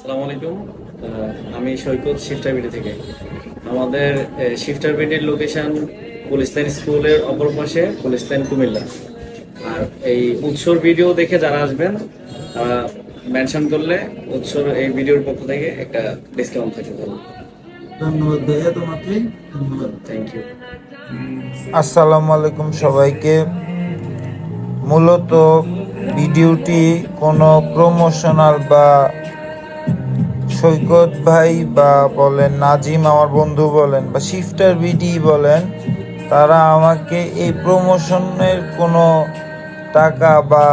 আসসালামু আলাইকুম। আমি সৈকত শিফটার বিডি থেকে। আমাদের শিফটার বিডির লোকেশন পুলিশ লাইন স্কুলের অপর পাশে, পুলিশ লাইন কুমিল্লা। আর এই উৎসর ভিডিও দেখে যারা আসবেন তারা মেনশন করলে উৎসর এই ভিডিওর পক্ষ থেকে একটা ডিসকাউন্ট থাকে। ধন্যবাদ ভাইয়া তোমাকে। ধন্যবাদ। Thank you. আসসালামু আলাইকুম সবাইকে। মূলত ভিডিওটি কোনো প্রমোশনাল বা সৈকত ভাই বা বলেন নাজিম আমার বন্ধু বলেন বা শিফটার বিডি বলেন, তারা আমাকে এই প্রমোশনের কোনো টাকা বা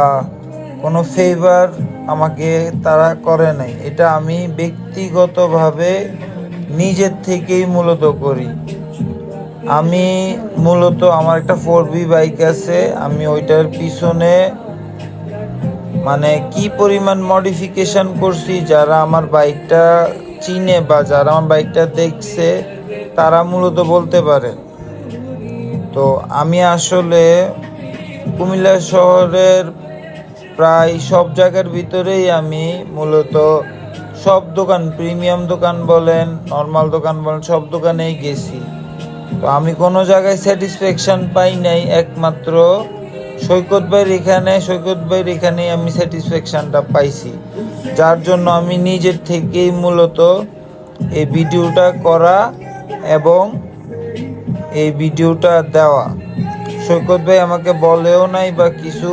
কোনো ফেভার আমাকে তারা করে নাই। এটা আমি ব্যক্তিগতভাবে নিজের থেকেই মূলত করি। আমি মূলত আমার একটা 4B বাইক আছে, আমি ওইটার পিছনে মানে কি পরিমাণ মডিফিকেশন করছি, যারা আমার বাইকটা চিনে বা যারা আমার বাইকটা দেখছে তারা মূলত বলতে পারে। তো আমি আসলে কুমিল্লা শহরের প্রায় সব জায়গার ভিতরেই আমি মূলত সব দোকান, প্রিমিয়াম দোকান বলেন নর্মাল দোকান বলেন, সব দোকানেই গেছি। তো আমি কোনো জায়গায় স্যাটিসফ্যাকশন পাই নাই, একমাত্র সৈকত ভাইয়ের এখানেই আমি স্যাটিসফ্যাকশানটা পাইছি। যার জন্য আমি নিজের থেকেই মূলত এই ভিডিওটা করা এবং এই ভিডিওটা দেওয়া। সৈকত ভাই আমাকে বলেও নাই বা কিছু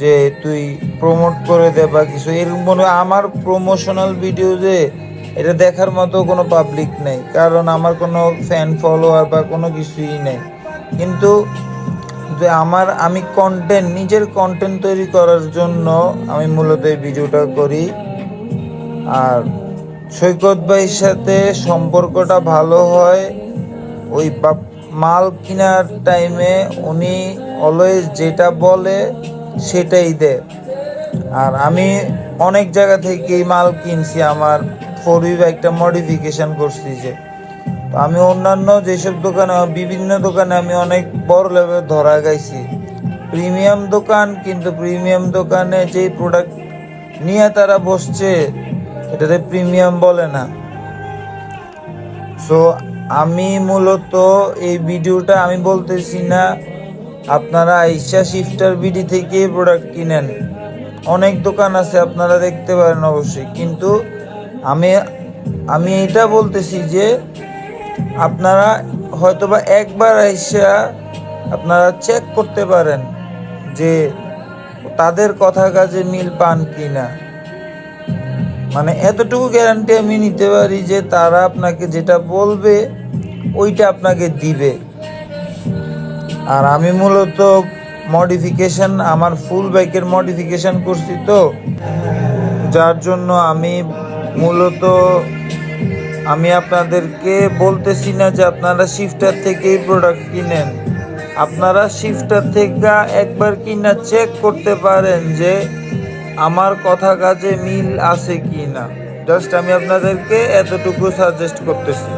যে তুই প্রমোট করে দে বা কিছু এরকম। আমার প্রমোশনাল ভিডিও যে এটা দেখার মতো কোনো পাবলিক নেই, কারণ আমার কোনো ফ্যান ফলোয়ার বা কোনো কিছুই নেই। কিন্তু যে আমি নিজের কন্টেন্ট তৈরি করার জন্য আমি মূলত এই ভিডিওটা করি। আর সৈকত ভাইয়ের সাথে সম্পর্কটা ভালো হয় ওই মাল কেনার টাইমে উনি অলওয়েজ যেটা বলে সেটাই দেয়। আর আমি অনেক জায়গা থেকেই মাল কিনছি, আমার 4B বাইকটা মডিফিকেশন করছি যে। তো আমি অন্যান্য যেসব দোকানে, বিভিন্ন দোকানে আমি অনেক বড় লেভেল ধরা গাইছি, প্রিমিয়াম দোকান, কিন্তু প্রিমিয়াম দোকানে যেই প্রোডাক্ট নিয়ে তারা বসছে এটাতে প্রিমিয়াম বলে না। সো আমি মূলত এই ভিডিওটা আমি বলতেছি না আপনারা আইসা শিফটার বিডি থেকে প্রোডাক্ট কিনেন, অনেক দোকান আছে আপনারা দেখতে পারেন অবশ্যই, কিন্তু আমি এটা বলতেছি যে আপনারা হয়তোবা একবার আইসা আপনারা চেক করতে পারেন যে তাদের কথা কাজে মিল পান কিনা। মানে এতটুকু গ্যারান্টি আমি নিতে পারি যে তারা আপনাকে যেটা বলবে ওইটা আপনাকে দিবে। আর আমি মূলত মডিফিকেশন, আমার ফুল বাইকের মডিফিকেশন করছি, তো যার জন্য আমি আপনাদেরকে বলতেছি না যে আপনারা শিফটার থেকেই প্রোডাক্ট কিনেন। আপনারা শিফটার থেকে একবার কিনা চেক করতে পারেন যে আমার কথা কাজে মিল আছে কি না। জাস্ট আমি আপনাদেরকে এতটুকু সাজেস্ট করতেছি।